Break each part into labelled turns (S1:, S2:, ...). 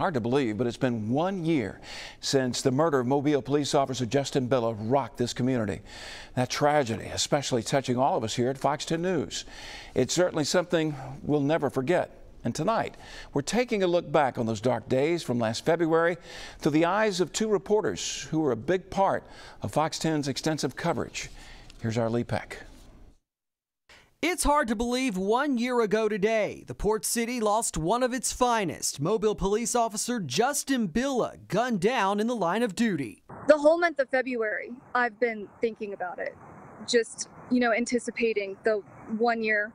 S1: Hard to believe, but it's been 1 year since the murder of Mobile police officer Justin Billa rocked this community. That tragedy, especially touching all of us here at Fox 10 News. It's certainly something we'll never forget. And tonight, we're taking a look back on those dark days from last February through the eyes of two reporters who were a big part of Fox 10's extensive coverage. Here's our Lee Peck.
S2: It's hard to believe 1 year ago today, the port city lost one of its finest. Mobile police officer Justin Billa gunned down in the line of duty.
S3: The whole month of February, I've been thinking about it. Just, anticipating the 1 year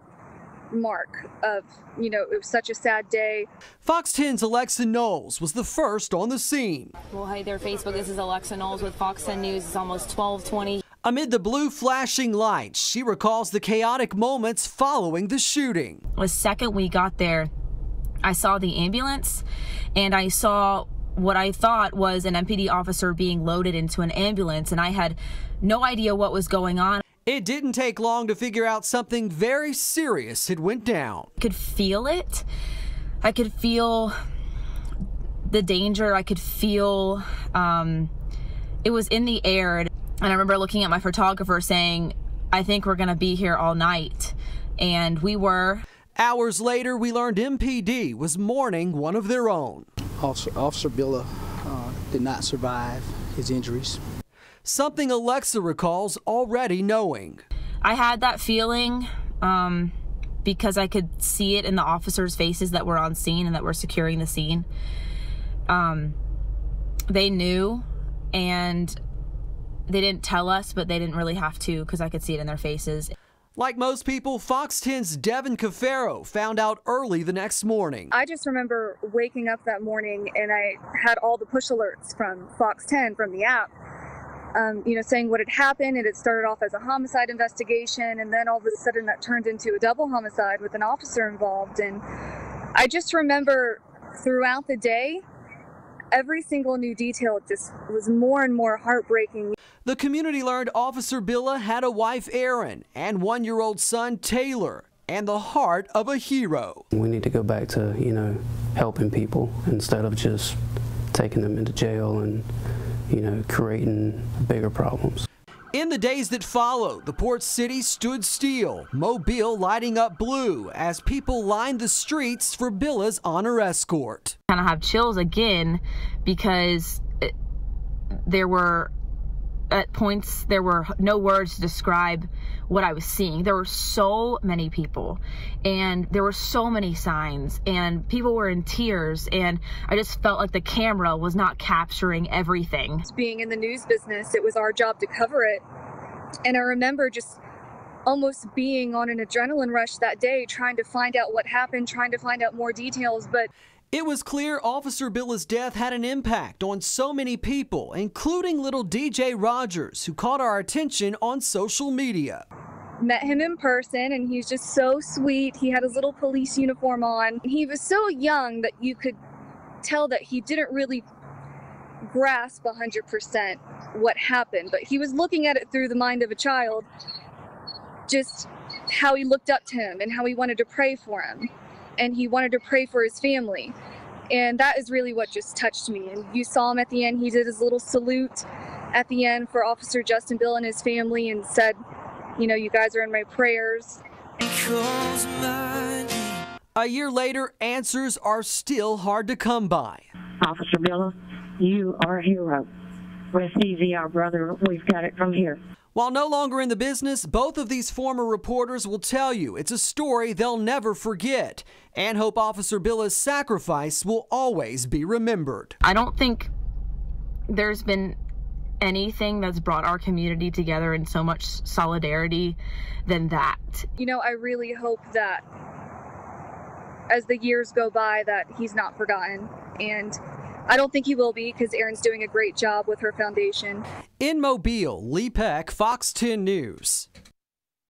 S3: mark of, it was such a sad day.
S2: Fox 10's Alexa Knowles was the first on the scene.
S4: Well, hey there, Facebook. This is Alexa Knowles with Fox 10 News. It's almost 12:20.
S2: Amid the blue flashing lights, she recalls the chaotic moments following the shooting.
S4: The second we got there, I saw the ambulance and I saw what I thought was an MPD officer being loaded into an ambulance, and I had no idea what was going on.
S2: It didn't take long to figure out something very serious had went down.
S4: I could feel it. I could feel the danger. I could feel it was in the air. And I remember looking at my photographer saying, I think we're going to be here all night. And we were.
S2: Hours later, we learned MPD was mourning one of their own.
S5: Officer Billa did not survive his injuries.
S2: Something Alexa recalls already knowing.
S4: I had that feeling because I could see it in the officers' faces that were on scene and that were securing the scene. They knew, and they didn't tell us, but they didn't really have to because I could see it in their faces.
S2: Like most people, Fox 10's Devan Coffaro found out early the next morning.
S3: I just remember waking up that morning and I had all the push alerts from Fox 10, from the app, saying what had happened. And it started off as a homicide investigation, and then all of a sudden that turned into a double homicide with an officer involved. And I just remember throughout the day, every single new detail just was more and more heartbreaking.
S2: The community learned Officer Billa had a wife, Erin, and 1-year-old son, Taylor, and the heart of a hero.
S6: We need to go back to, helping people instead of just taking them into jail and, creating bigger problems.
S2: In the days that followed, the port city stood still, Mobile lighting up blue as people lined the streets for Billa's honor escort.
S4: I kind of have chills again because there were, at points, there were no words to describe what I was seeing. There were so many people and there were so many signs and people were in tears, and I just felt like the camera was not capturing everything.
S3: Being in the news business, it was our job to cover it. And I remember just almost being on an adrenaline rush that day, trying to find out what happened, trying to find out more details. But
S2: it was clear Officer Billa's death had an impact on so many people, including little DJ Rogers, who caught our attention on social media.
S3: Met him in person, and he's just so sweet. He had his little police uniform on. He was so young that you could tell that he didn't really grasp 100% what happened, but he was looking at it through the mind of a child, just how he looked up to him and how he wanted to pray for him. And he wanted to pray for his family. And that is really what just touched me. And you saw him at the end, he did his little salute at the end for Officer Justin Billa and his family and said, you guys are in my prayers.
S2: A year later, answers are still hard to come by.
S7: Officer Billa, you are a hero. Rest easy, our brother. We've got it from here.
S2: While no longer in the business, both of these former reporters will tell you it's a story they'll never forget and hope Officer Billa's sacrifice will always be remembered.
S4: I don't think there's been anything that's brought our community together in so much solidarity than that.
S3: I really hope that as the years go by that he's not forgotten, and I don't think he will be because Erin's doing a great job with her foundation.
S2: In Mobile, Lee Peck, Fox 10 News.